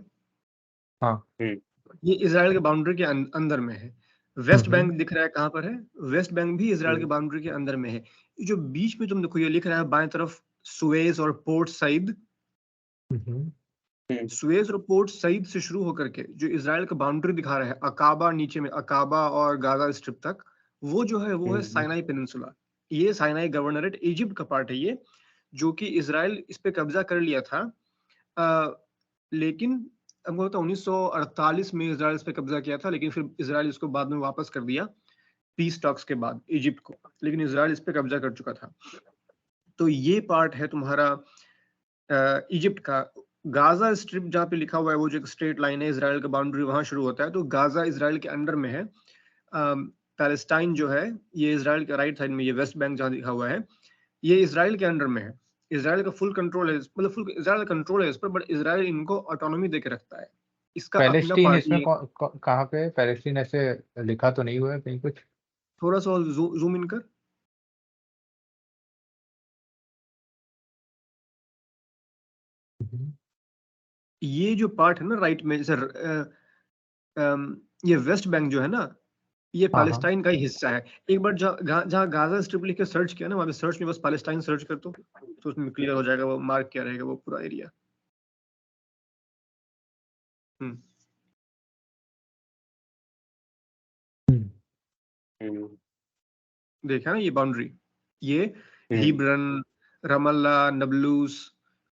हाँ। ये इजराइल के बाउंड्री के अंदर में है। वेस्ट बैंक दिख रहा है कहाँ पर है? वेस्ट बैंक भी इजराइल के बाउंड्री के अंदर में है। जो बीच में तुम देखो ये लिख रहा है बाएं तरफ सुएज और पोर्ट सईद, सुएज और पोर्ट सईद से शुरू होकर के जो इजराइल का बाउंड्री दिखा रहा है, अकाबा नीचे में, अकाबा और गाजा स्ट्रिप तक, वो जो है वो है साइनाई पेनिनसुला। ये साइनाई गवर्नरेट इजिप्ट का पार्ट है ये, जो कि इजराइल इस पे कब्जा कर लिया था। लेकिन हमको लगता है 1948 में इजराइल इस पे कब्जा किया था, लेकिन फिर इजराइल इसको बाद में वापस कर दिया पीस टॉक्स के बाद इजिप्ट को, लेकिन इजराइल इस पे कब्जा कर चुका था। तो ये पार्ट है तुम्हारा इजिप्ट का। गाजा स्ट्रिप जहाँ पे लिखा हुआ है वो जो एक स्ट्रेट लाइन है, इजराइल का बाउंड्री वहां शुरू होता है, तो गाजा इजराइल के अंडर में है। पैलेस्टाइन जो है ये इजराइल के राइट साइड में, ये वेस्ट बैंक जहाँ लिखा हुआ है ये इजराइल के अंडर में है। इजराइल का फुल कंट्रोल है, मतलब फुल इजराइल का कंट्रोल है इस पर, बट इजराइल इनको ऑटोनॉमी देके रखता है। इसका अपना पैलेस्टीन इसमें पार्टी कहाँ पे? पैलेस्टीन ऐसे लिखा तो नहीं हुआ है कहीं कुछ? थोड़ा सा जूम इन कर। ये जो पार्ट है ना राइट में, जैसे ये वेस्ट बैंक जो है ना, ये पैलेस्टाइन का ही हिस्सा है। एक बार जहाँ गाजा स्ट्रिप लिख के सर्च किया ना, वहाँ पे सर्च में बस पैलेस्टाइन सर्च कर तो उसमें क्लियर हो जाएगा, वो मार्क किया रहेगा वो पूरा एरिया। देखा ना ये बाउंड्री, ये हिब्रन, रमल्ला, नबलूस,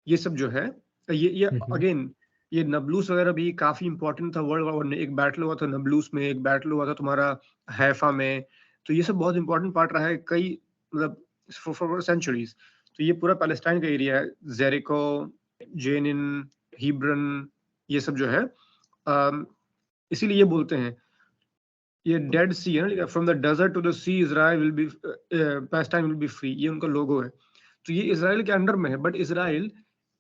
ये सब जो है, ये अगेन ये नबलूस वगैरह भी काफी इंपॉर्टेंट था वर्ल्ड वॉर में। एक बैटल हुआ था नबलूस में, एक बैटल हुआ था तुम्हारा हैफा में, तो ये सब बहुत इंपॉर्टेंट पार्ट रहा है कई, मतलब फॉर सेंचुरीज। तो ये पूरा पैलेस्टाइन का एरिया है, जेरिको, जेनिन, हिब्रन, ये सब जो है। इसीलिए ये बोलते हैं ये डेड सी है ना, from the desert to the sea Israel will be, Palestine will be free, ये उनका लोगो है। तो ये इजराइल के अंडर में है, बट इजराइल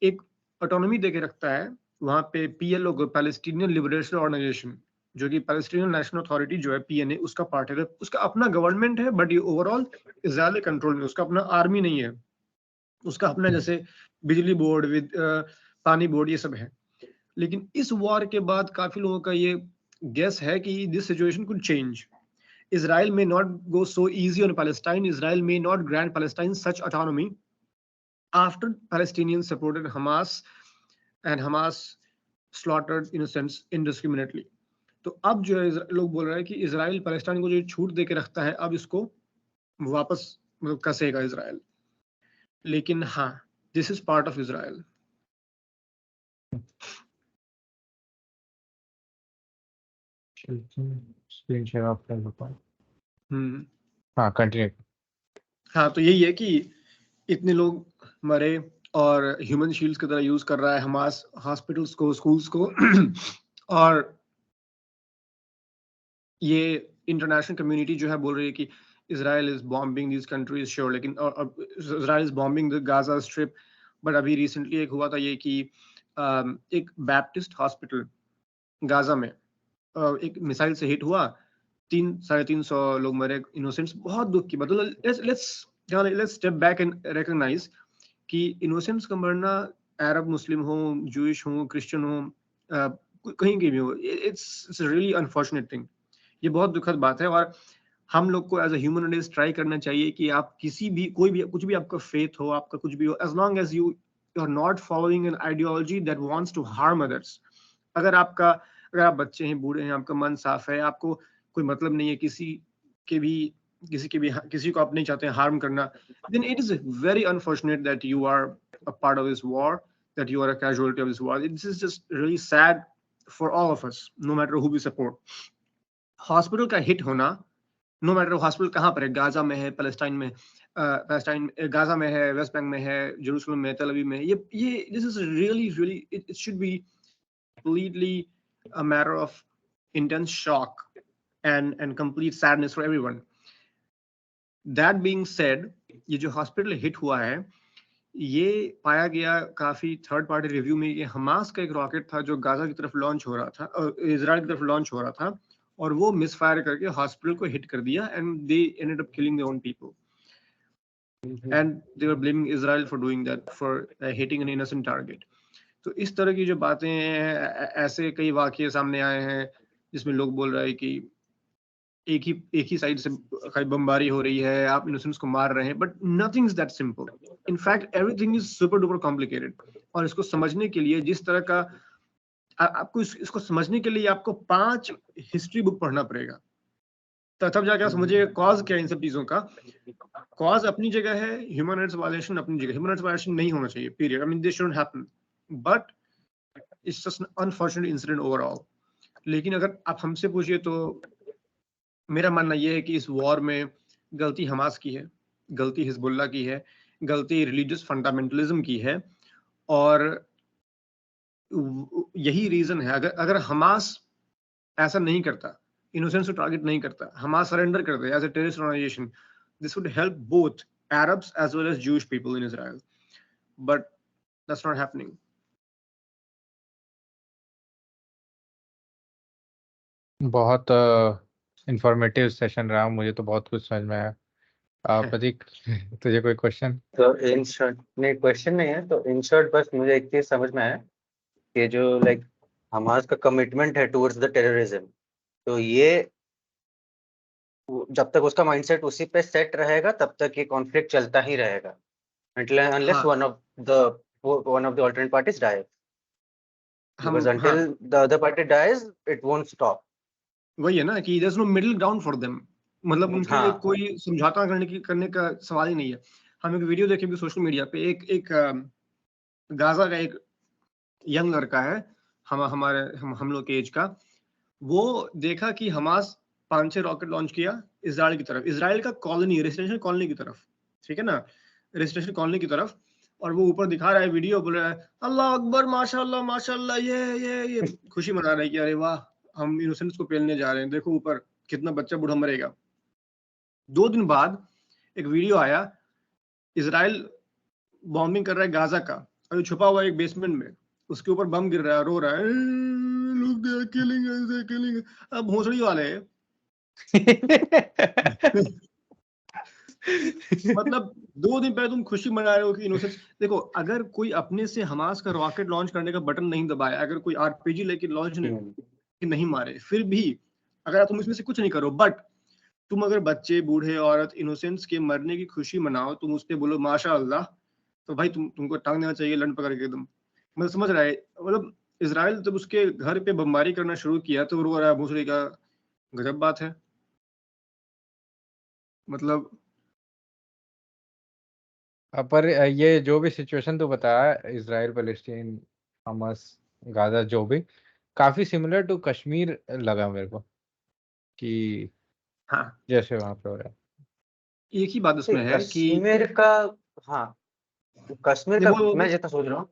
एक ऑटोनॉमी देके रखता है वहां पे, पीएलओ को, पैलेस्टीनियन लिबरेशन ऑर्गेनाइजेशन, जो कि पैलेस्टीनियन नेशनल अथॉरिटी जो है पीएनए, उसका पार्ट है। उसका अपना गवर्नमेंट है, बट ये ओवरऑल इजराइल कंट्रोल में, उसका अपना आर्मी नहीं है, उसका अपना जैसे बिजली बोर्ड, विद पानी बोर्ड, ये सब है। लेकिन इस वॉर के बाद काफी लोगों का ये गेस है कि this situation could change. Israel may not go so easy on Palestine. Israel may not grant Palestine such autonomy after Palestinians supported Hamas and Hamas slaughtered innocents indiscriminately. तो अब जो है लोग बोल रहे हैं कि इजराइल पैलेस्टाइन को जो छूट देके रखता है, अब इसको वापस मतलब कसेगा इजराइल. लेकिन हाँ, this is part of Israel. Screen share of कर देता हूं. हाँ कंटिन्यू. हाँ, तो यही है कि इतने लोग मरे और ह्यूमन शील्ड्स की तरह यूज कर रहा है हमास हॉस्पिटल्स को, स्कूल्स को और ये इंटरनेशनल कम्युनिटी जो है बोल रही है कि Israel is bombing these countries, sure, लेकिन Israel is bombing the Gaza strip. But अभी रिसेंटली एक हुआ था ये कि एक बैप्टिस्ट हॉस्पिटल गाजा में एक मिसाइल से हिट हुआ, 300-350 लोग मरे, इनोसेंट्स. बहुत दुख की बात. Let's step back and recognize कि इनोसेंट्स का मरना, अरब मुस्लिम हो, जूइश हो, क्रिश्चियन हो, कहीं की भी हो, इट्स रियली अनफॉर्चुनेट थिंग. ये बहुत दुखद बात है. और हम लोग को as a human rights try करना चाहिए कि आप किसी भी, कोई भी, कुछ भी आपका फेथ हो, आपका कुछ भी हो, as long as you are not following an ideology that wants to harm others. अगर आप बच्चे हैं, बूढ़े हैं, आपका मन साफ है, आपको कोई मतलब नहीं है किसी को आप नहीं चाहते हैं हार्म करना, then it is very unfortunate that you are a part of this war, that you are a casualty of this war. This is just really sad for all of us, no matter who we support. Hospital का hit होना, no matter hospital कहाँ पर है, Gaza में है, Palestine में, Gaza में है, वेस्ट बैंक में है, जेरूसलम में, तेल अवीव में, ये this is really it should be completely a matter of intense shock and complete sadness for everyone. That being said, ये जो हॉस्पिटल हिट हुआ है, ये पाया गया काफी थर्ड पार्टी रिव्यू में कि हमास का एक रॉकेट था जो गाजा की तरफ लॉन्च हो रहा था, इजराइल की तरफ लॉन्च हो रहा था, और वो मिसफायर करके हॉस्पिटल को हिट कर दिया and they ended up killing their own people and they were blaming Israel for doing that, for hitting an innocent target. तो इस तरह की जो बातें हैं, ऐसे कई वाकये सामने आए हैं जिसमें लोग बोल रहे हैं कि एक ही साइड से बमबारी हो रही है, आप इनोसेंट्स को मार रहे हैं, but nothing is that simple. In fact everything is super duper complicated. और इसको समझने के लिए जिस तरह का आपको इसको समझने के लिए आपको 5 हिस्ट्री बुक पढ़ना पड़ेगा, तब जाके समझिए कॉज क्या है इन सब चीजों का। कॉज अपनी जगह है, ह्यूमन राइट्स वायलेशन अपनी जगह, ह्यूमन राइट्स वायलेशन नहीं होना चाहिए, period. I mean this shouldn't happen, but it's just an unfortunate incident overall. लेकिन अगर आप हमसे पूछिए तो मेरा मानना यह है कि इस वॉर में गलती हमास की है, गलती हिजबुल्लाह की है, गलती रिलीजियस फंडामेंटलिज्म की है, और यही रीजन है। अगर हमास ऐसा नहीं करता, इनोसेंट्स को टारगेट नहीं करता, हमास सरेंडर करते as a terrorist organisation, this would help both Arabs as well as Jewish people in Israel, but that's not happening. बहुत इंफॉर्मेटिव सेशन रहा, मुझे तो बहुत कुछ समझ में आया। प्रतीक, तुझे कोई क्वेश्चन? तो इन शॉर्ट, नहीं क्वेश्चन नहीं है, तो इन शॉर्ट बस मुझे एक चीज समझ में आया कि जो लाइक हमास का कमिटमेंट है टुवर्ड्स द टेररिज्म, तो ये जब तक उसका माइंडसेट उसी पे सेट रहेगा तब तक ये कॉन्फ्लिक्ट चलता ही रहेगा, unless one of the alternate parties die. Because until the other party dies, it won't stop. वही है ना कि there's no middle ground for them, मतलब उनके लिए कोई समझौता करने का सवाल ही नहीं है। हम एक वीडियो देखे भी सोशल मीडिया पे, एक गाजा का एक यंग लड़का है, हम लोग के एज का, वो देखा कि हमास 5-6 रॉकेट लॉन्च किया इजराइल की तरफ, इजराइल का कॉलोनी, रेसिडेंशियल कॉलोनी की तरफ, ठीक है ना, रेसिडेंशियल कॉलोनी की तरफ, और वो ऊपर दिखा रहा है वीडियो, बोल रहा है अल्लाह अकबर माशाल्लाह माशाल्लाह, ये खुशी मना रहा है कि अरे वाह हम इनोसेंट्स को पेलने जा रहे हैं, देखो ऊपर कितना बच्चा बूढ़ा मरेगा। 2 दिन बाद एक वीडियो आया, इजराइल बॉम्बिंग कर रहा है गाजा का, और छुपा हुआ एक बेसमेंट में, उसके ऊपर बम गिर रहा है, रो रहा है, लोग दे आर किलिंग। अब भोसड़ी वाले मतलब 2 दिन पहले तुम खुशी मना रहे हो कि इनोसेंस। देखो, अगर कोई अपने से हमास का रॉकेट लॉन्च करने का बटन नहीं दबाया, अगर कोई आरपीजी लेके लॉन्च नहीं मारे, फिर भी अगर तुम इसमें से कुछ नहीं करो, बट तुम अगर बच्चे, बूढ़े, औरत, इनोसेंस के मरने की खुशी मनाओ, तुम उस पर बोलो माशाअल्लाह, तो भाई तुमको टांग देना चाहिए लंड पकड़ के एकदम। मतलब समझ रहा है, मतलब इजराइल जब उसके घर पे बमबारी करना शुरू किया तो रो रहा है भोसड़ी का, गजब बात है। मतलब पर ये जो भी सिचुएशन तो बताया, इजराइल पैलेस्टीन हमास गाजा, जो भी काफी सिमिलर टू कश्मीर लगा मेरे को कि हाँ, जैसे वहां पे हो रहा है। एक ही बात उसमें है कि कश्मीर का, हाँ कश्मीर का मैं जितना सोच रहा हूँ,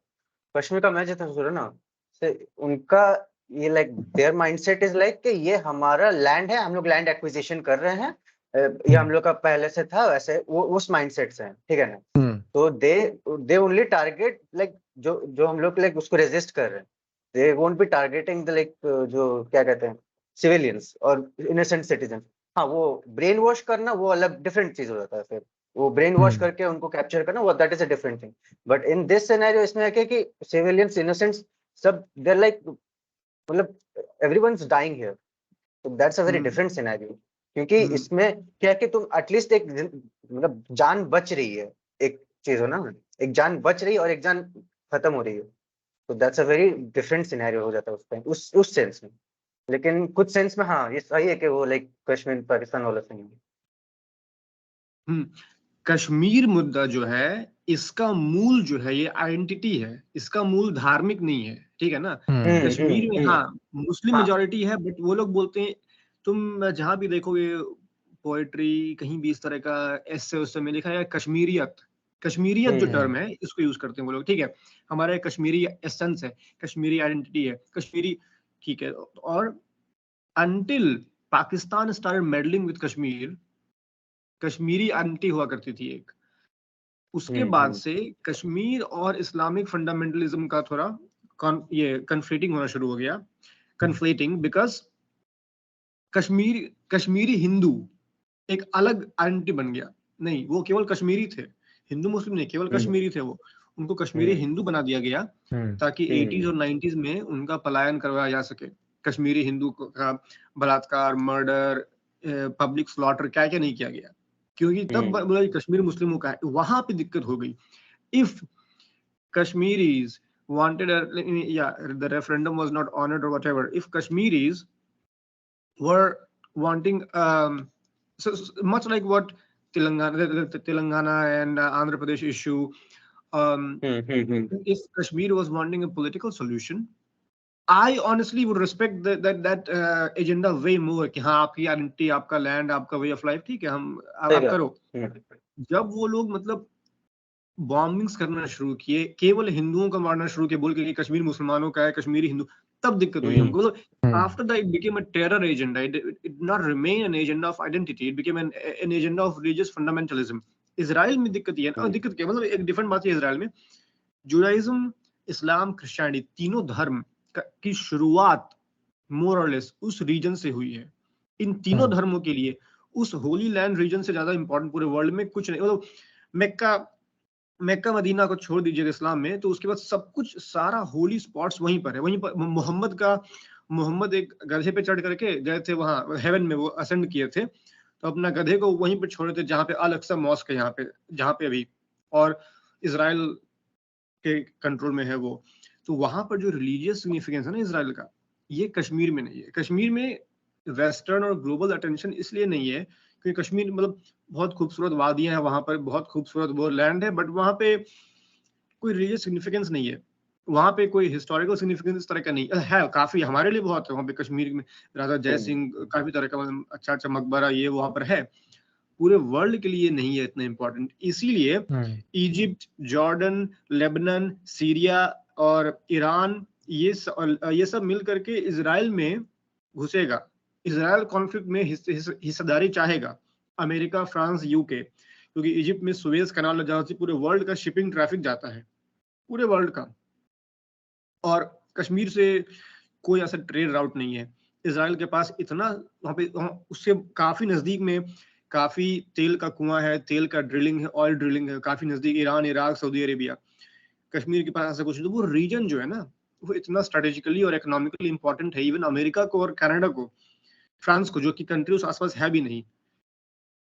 कश्मीर का मैं जितना सोच रहा हूँ ना, से उनका ये like there mindset is like कि ये हमारा लैंड है, हम लोग लैंड एक्विजिशन कर रहे हैं, ये हम लोग का पहले से था, वैसे वो उस माइंडसेट से है, ठीक है ना। तो दे ओनली टारगेट लाइक जो हम लोग लाइक उसको रेजिस्ट कर रहे हैं, they won't be targeting the like जो क्या कहते हैं सिविलियंस और इनोसेंट सिटीजन। हाँ, वो ब्रेन वॉश करना वो अलग डिफरेंट चीज हो जाता है, फिर वो ब्रेन वॉश करके उनको कैप्चर करना, वो that is a different thing. But in this scenario इसमें है कि सिविलियंस, इनोसेंट्स, सब देयर लाइक, मतलब एवरीवनस डाइंग हियर, तो that's a very different scenario. क्योंकि इसमें क्या है कि तुम एटलीस्ट एक मतलब जान बच रही है, एक चीज हो ना, एक जान बच रही है और एक जान खत्म हो रही है, तो that's a very different scenario हो जाता है उस टाइम, उस सेंस में। लेकिन कुछ सेंस में हाँ ये सही है कि वो लाइक कश्मीर पाकिस्तान वाला सीन है। कश्मीर मुद्दा जो है, इसका मूल जो है ये आइडेंटिटी है, इसका मूल धार्मिक नहीं है, ठीक है ना। कश्मीर में हाँ मुस्लिम मेजॉरिटी है, बट वो लोग बोलते हैं, तुम जहां भी देखोगे पोएट्री, कहीं भी इस तरह का ऐसे उससे में लिखा है कश्मीरियत जो टर्म है इसको यूज करते हैं वो लोग, ठीक है। हमारा कश्मीरी एसेंस है, कश्मीरी आइडेंटिटी है, कश्मीरी, ठीक है। और until Pakistan started meddling with Kashmir, Kashmiri identity हुआ करती थी एक, उसके बाद से कश्मीर और इस्लामिक फंडामेंटलिज्म का थोड़ा ये कन्फ्लेटिंग होना शुरू हो गया, कन्फ्लेटिंग, बिकॉज कश्मीरी हिंदू एक अलग आइडेंटिटी बन गया। नहीं, वो केवल कश्मीरी थे, हिंदू मुस्लिम नहीं, केवल कश्मीरी थे वो, उनको कश्मीरी हिंदू बना दिया गया ताकि 80s और 90s में उनका पलायन करवाया जा सके। कश्मीरी हिंदू का बलात्कार, मर्डर, पब्लिक स्लॉटर क्या क्या नहीं किया गया, क्योंकि तब बोला कश्मीर मुस्लिमों का है। वहां पे दिक्कत हो गई। If Kashmiris wanted the referendum was not honored or whatever, if Kashmiris were wanting so much like what Telangana and Andhra Pradesh issue, if Kashmir was wanting a political solution, I honestly would respect that agenda way more कि हाँ आपकी identity, आपका land, आपका way of life, ठीक है, हम आप करो। जब वो लोग मतलब बॉम्बिंग्स करना शुरू किए, केवल हिंदुओं को मारना शुरू किए बोल के कश्मीर मुसलमानों का है, कश्मीरी हिंदू, तब दिक्कत हुई हमको। After that it became a terror agenda, it not remain an agenda of identity, it became an agenda of religious fundamentalism. Israel में दिक्कत ये है, दिक्कत क्या मतलब एक डिफरेंट बात है इजराइल में, जुडाइज्म, इस्लाम, क्रिश्चियनिटी, तीनों धर्म की शुरुआत मोर और लेस उस रीजन से हुई है। इन तीनों धर्मों के लिए उस होली लैंड रीजन से ज्यादा इंपॉर्टेंट पूरे वर्ल्ड में कुछ नहीं। मतलब मक्का मदीना को छोड़ दीजिए इस्लाम में, तो उसके बाद सब कुछ, सारा होली स्पॉट्स वहीं पर है। वहीं पर मोहम्मद एक गधे पे चढ़ करके गए थे वहां हेवन में, वो असेंड किए थे, तो अपना गधे को वहीं पे छोड़े थे जहाँ पे अल अक्सा मॉस्क है, यहाँ पे जहाँ पे अभी, और इजराइल के कंट्रोल में है वो। तो वहां पर जो रिलीजियस सिग्निफिकेंस है ना इजराइल का, ये कश्मीर में नहीं है। कश्मीर में वेस्टर्न और ग्लोबल अटेंशन इसलिए नहीं है क्योंकि कश्मीर मतलब बहुत खूबसूरत वादियां हैं वहां पर, बहुत खूबसूरत वो लैंड है, बट वहां पे कोई रिलीजियस सिग्निफिकेंस नहीं है, वहां पे कोई हिस्टोरिकल सिग्निफिकेंस इस तरह का नहीं है। काफी हमारे लिए बहुत है वहां पे, कश्मीर में राजा जय सिंह, काफी तरह का अच्छा अच्छा मकबरा ये वहां पर है, पूरे वर्ल्ड के लिए नहीं है इतना इंपॉर्टेंट। इसीलिए इजिप्ट, जॉर्डन, लेबनान, सीरिया और ईरान, ये सब मिल करके इजराइल में घुसेगा, इजराइल कॉन्फ्लिक्ट में हिस्सेदारी चाहेगा। अमेरिका, फ्रांस, यूके, क्योंकि इजिप्ट में सुएज कनाल जहां से पूरे वर्ल्ड का शिपिंग ट्रैफिक जाता है, पूरे वर्ल्ड का, और कश्मीर से कोई ऐसा ट्रेड राउट नहीं है। इजराइल के पास इतना वहां पे, उससे काफी नजदीक में काफी तेल का कुआं है, तेल का ड्रिलिंग है, ऑयल ड्रिलिंग है, काफी नजदीक Iran, Iraq, Saudi Arabia. Kashmir के पास ऐसा कुछ नहीं। तो वो रीजन जो है ना, वो इतना स्ट्रेटेजिकली और इकोनॉमिकली इंपॉर्टेंट है इवन अमेरिका को और कनाडा को, फ्रांस को, जो कि कंट्री उस आसपास है भी नहीं,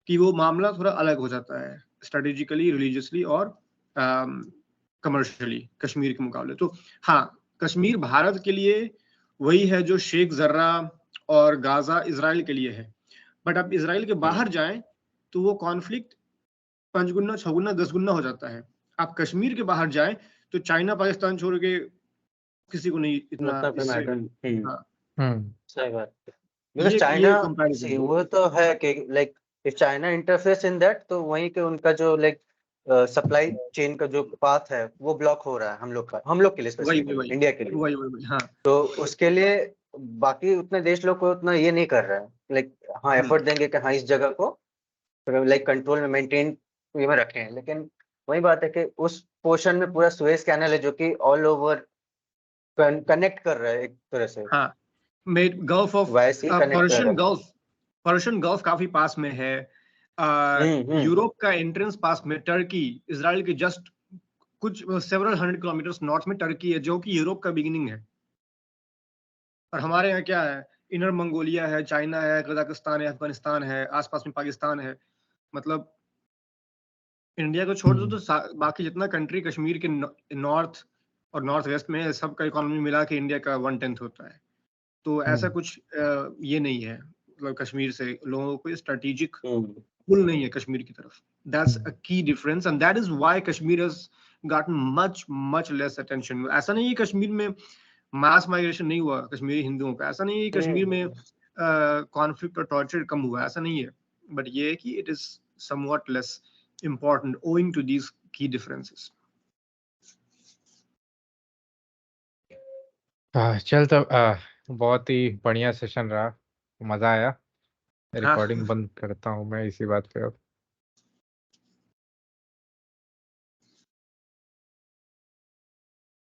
कि वो मामला थोड़ा अलग हो जाता है स्ट्रेटेजिकली, रिलीजियसली और कमर्शियली कश्मीर के मुकाबले। तो हाँ, कश्मीर भारत के लिए वही है जो शेख जर्रा और गाजा इजराइल के लिए है, बट अब इजराइल के बाहर जाएं तो वो कॉन्फ्लिक्ट 5 गुना, 6 गुना, 10 गुना हो जाता है। आप कश्मीर के बाहर जाएं तो चाइना पाकिस्तान छोड़ के किसी को नहीं इतना सही बात। बिकॉज़ चाइना, वो तो है कि like if China interferes in that, तो वहीं के उनका जो लाइक सप्लाई चेन का जो पाथ है वो ब्लॉक हो रहा है हम लोग के लिए, स्पेसिफिकली इंडिया के लिए। हाँ, तो उसके लिए बाकी उतने देश लोग को उतना ये नहीं कर रहा है, लाइक हाँ एफर्ट देंगे कि हाँ इस जगह को लाइक कंट्रोल में, मेंटेन में रखें। लेकिन वही बात है कि उस पोर्शन में पूरा सुएज कैनल है जो कि ऑल ओवर कनेक्ट कर रहा है एक तरह से। हाँ, गल्फ ऑफ पर्शियन गल्फ काफी पास में है। यूरोप का एंट्रेंस पास में, टर्की इजराइल के जस्ट कुछ सेवरल 100 किलोमीटर नॉर्थ में टर्की है, जो कि यूरोप का बिगिनिंग है। और हमारे यहाँ क्या है, इनर मंगोलिया है, चाइना है, कजाकिस्तान है, अफगानिस्तान है, आसपास में पाकिस्तान है। मतलब इंडिया को छोड़ दो तो बाकी जितना कंट्री कश्मीर के नॉर्थ और नॉर्थ वेस्ट में, सबका इकोनॉमी मिला के इंडिया का 1/10 होता है। तो ऐसा कुछ ये नहीं है, मतलब कश्मीर से लोगों को स्ट्रेटेजिक पुल नहीं है कश्मीर की तरफ। दैट्स अ की difference and that is why Kashmir has gotten much less attention. ऐसा नहीं है कश्मीर में मास माइग्रेशन नहीं हुआ कश्मीरी हिंदुओं का, ऐसा नहीं है कश्मीर में कॉन्फ्लिक्ट और टॉर्चर कम हुआ, ऐसा नहीं है, बट ये है कि it is somewhat less important owing to these key differences. चल तो बहुत ही बढ़िया सेशन रहा, मजा आया। रिकॉर्डिंग बंद करता हूँ मैं इसी बात पे अब।